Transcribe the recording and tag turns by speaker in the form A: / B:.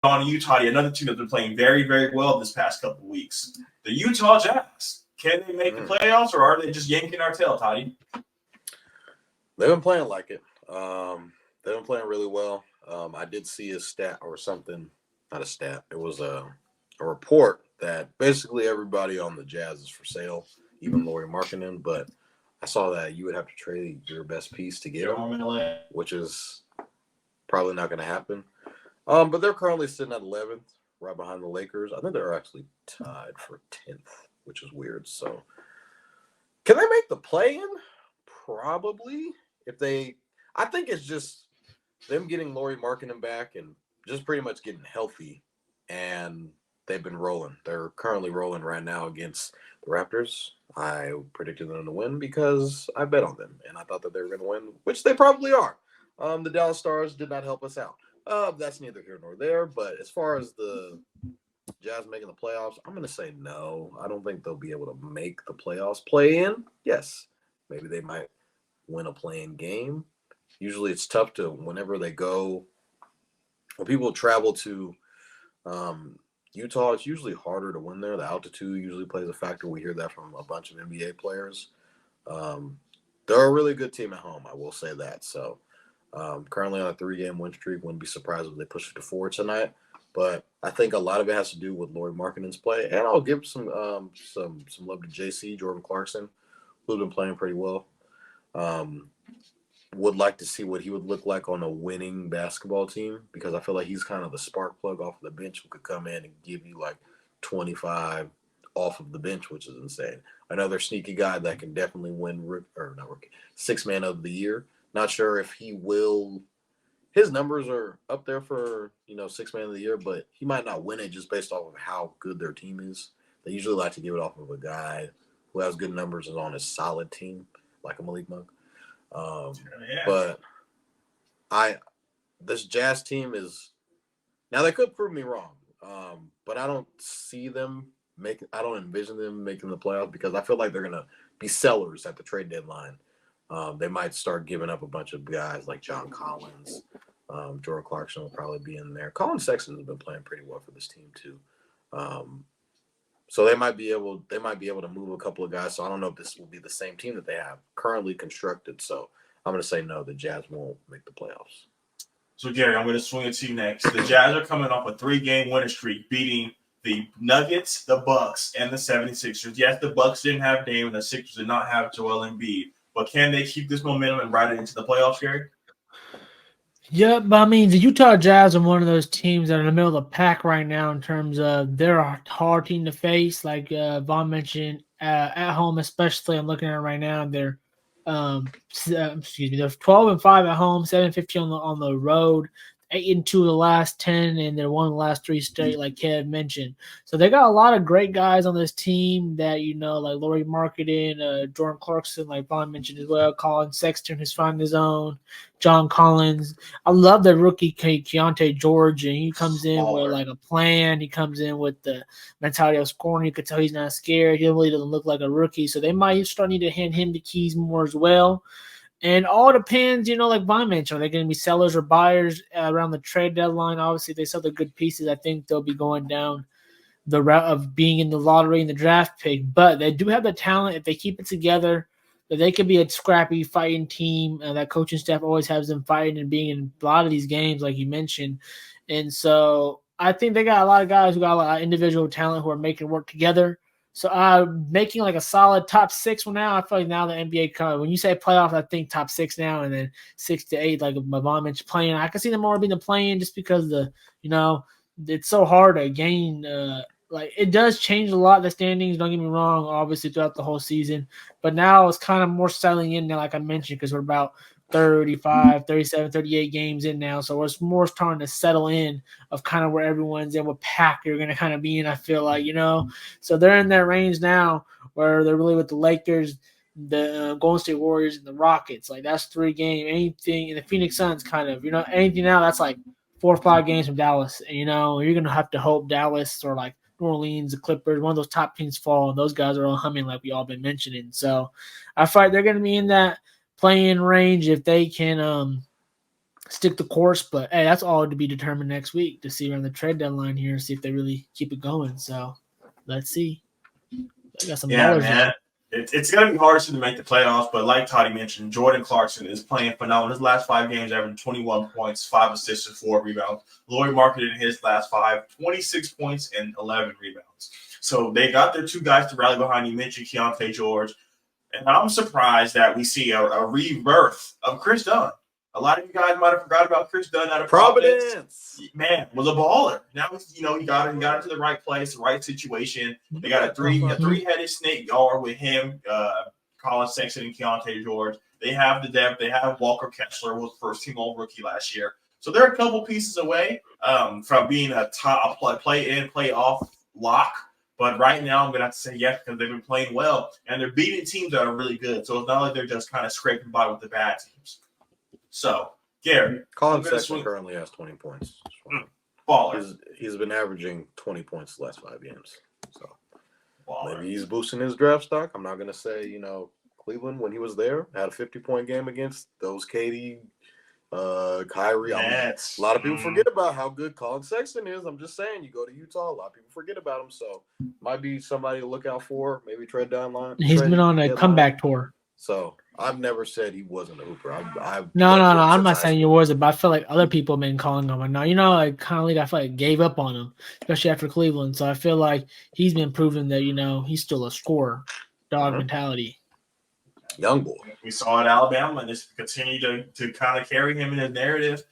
A: on Utah, another team that's been playing very, very well this past couple of weeks. The Utah Jazz. Can they make the playoffs, or are they just yanking our tail, Toddy?
B: They've been playing like it. They've been playing really well. I did see a stat or something, not a stat. It was a report that basically everybody on the Jazz is for sale, even Lauri Markkanen. But I saw that you would have to trade your best piece to get him, which is probably not going to happen. But they're currently sitting at 11th, right behind the Lakers. I think they're actually tied for 10th, which is weird. So, can they make the play-in? Probably. I think it's just them getting Lauri Markkanen back and just pretty much getting healthy, and they've been rolling. They're currently rolling right now against the Raptors. I predicted them to win because I bet on them, and I thought that they were going to win, which they probably are. The Dallas Stars did not help us out. That's neither here nor there, but as far as the Jazz making the playoffs, I'm going to say no. I don't think they'll be able to make the playoffs. Play in? Yes. Maybe they might win a play-in game. Usually it's tough to, whenever they go, when people travel to Utah, it's usually harder to win there. The altitude usually plays a factor. We hear that from a bunch of NBA players. They're a really good team at home, I will say that. So currently on a 3-game win streak. Wouldn't be surprised if they push it to 4 tonight. But I think a lot of it has to do with Lauri Markkanen's play. And I'll give some love to JC, Jordan Clarkson, who's been playing pretty well. Would like to see what he would look like on a winning basketball team, because I feel like he's kind of the spark plug off of the bench who could come in and give you like 25 off of the bench, which is insane. Another sneaky guy that can definitely win sixth man of the year. Not sure if he will. His numbers are up there for, sixth man of the year, but he might not win it just based off of how good their team is. They usually like to give it off of a guy who has good numbers and on a solid team, like a Malik Monk. But this Jazz team is, now they could prove me wrong, but I don't envision them making the playoffs, because I feel like they're gonna be sellers at the trade deadline. They might start giving up a bunch of guys like John Collins. Jordan Clarkson will probably be in there. Colin Sexton has been playing pretty well for this team too. So they might be able to move a couple of guys. So I don't know if this will be the same team that they have currently constructed. So I'm going to say no, the Jazz won't make the playoffs.
A: So, Garry, I'm going to swing it to you next. The Jazz are coming off a 3-game winning streak, beating the Nuggets, the Bucks, and the 76ers. Yes, the Bucks didn't have Dame, and the Sixers did not have Joel Embiid. But can they keep this momentum and ride it into the playoffs, Garry?
C: Yeah, but I mean, the Utah Jazz are one of those teams that are in the middle of the pack right now in terms of they're a hard team to face. Like Vaughn mentioned, at home especially, I'm looking at it right now. They're they're 12-5 at home, 7-15 on the road, 8-2 of the last 10, and they're one of the last 3 straight, like Kev mentioned. So they got a lot of great guys on this team that like Lauri Markkanen, Jordan Clarkson, like Vaughn mentioned as well, Colin Sexton, who's finding his own, John Collins. I love the rookie Keontae George, and he comes in with like a plan. He comes in with the mentality of scoring. You could tell he's not scared. He really doesn't look like a rookie, so they might start need to hand him the keys more as well. And all depends, like Vaughn mentioned, are they going to be sellers or buyers around the trade deadline? Obviously, they sell the good pieces. I think they'll be going down the route of being in the lottery and the draft pick. But they do have the talent, if they keep it together, that they could be a scrappy fighting team. That coaching staff always has them fighting and being in a lot of these games, like you mentioned. And so I think they got a lot of guys who got a lot of individual talent who are making work together. So making like a solid top 6 for now. I feel like now the NBA when you say playoffs, I think top 6 now, and then 6 to 8, like Vaughn mentioned, playing. I can see them more being the playing just because it's so hard to gain. Like it does change a lot, the standings. Don't get me wrong, obviously throughout the whole season, but now it's kind of more settling in now, like I mentioned, because we're about 35, 37, 38 games in now. So it's more starting to settle in of kind of where everyone's in, what pack you're going to kind of be in, I feel like, So they're in that range now where they're really with the Lakers, the Golden State Warriors, and the Rockets. Like that's 3 games. Anything, and the Phoenix Suns kind of, anything now that's like 4 or 5 games from Dallas. And, you're going to have to hope Dallas or like New Orleans, the Clippers, one of those top teams fall, and those guys are all humming like we all been mentioning. So I feel like they're going to be in that playing range if they can stick the course. But hey, that's all to be determined next week to see around the trade deadline here and see if they really keep it going. So let's see. I got some
A: Yeah,
C: ballers
A: man.
C: there.
A: It's going to be hard to make the playoffs, but like Toddy mentioned, Jordan Clarkson is playing phenomenal. His last 5 games, averaging 21 points, 5 assists, and 4 rebounds. Lloyd Marketed in his last 5, 26 points and 11 rebounds. So they got their 2 guys to rally behind. You mentioned Keontae George. And I'm surprised that we see a rebirth of Chris Dunn. A lot of you guys might have forgot about Chris Dunn out of Providence. Man, was a baller. Now he got into the right place, the right situation. They got a three-headed snake guard with him, Colin Sexton and Keontae George. They have the depth. They have Walker Kessler, was first-team All-Rookie last year. So they're a couple pieces away from being a top play-in, play-off lock. But right now, I'm going to have to say yes because they've been playing well, and they're beating teams that are really good. So it's not like they're just kind of scraping by with the bad teams. So, Garry.
B: Colin Sexton currently has 20 points.
A: Baller.
B: He's been averaging 20 points the last 5 games. So
A: baller.
B: Maybe he's boosting his draft stock. I'm not going to say, Cleveland, when he was there, had a 50-point game against those KD, Kyrie. A lot of people forget about how good Colin Sexton is. I'm just saying, you go to Utah, a lot of people forget about him. So might be somebody to look out for. Maybe trade deadline.
C: He's been on a comeback tour.
B: So I've never said he wasn't a hooper.
C: No. I'm not saying he wasn't, but I feel like other people have been calling him. And now, like Conley, I feel like gave up on him, especially after Cleveland. So I feel like he's been proving that, he's still a scorer, dog mentality.
B: Young boy.
A: We saw at Alabama, and just continue to kind of carry him in his narrative.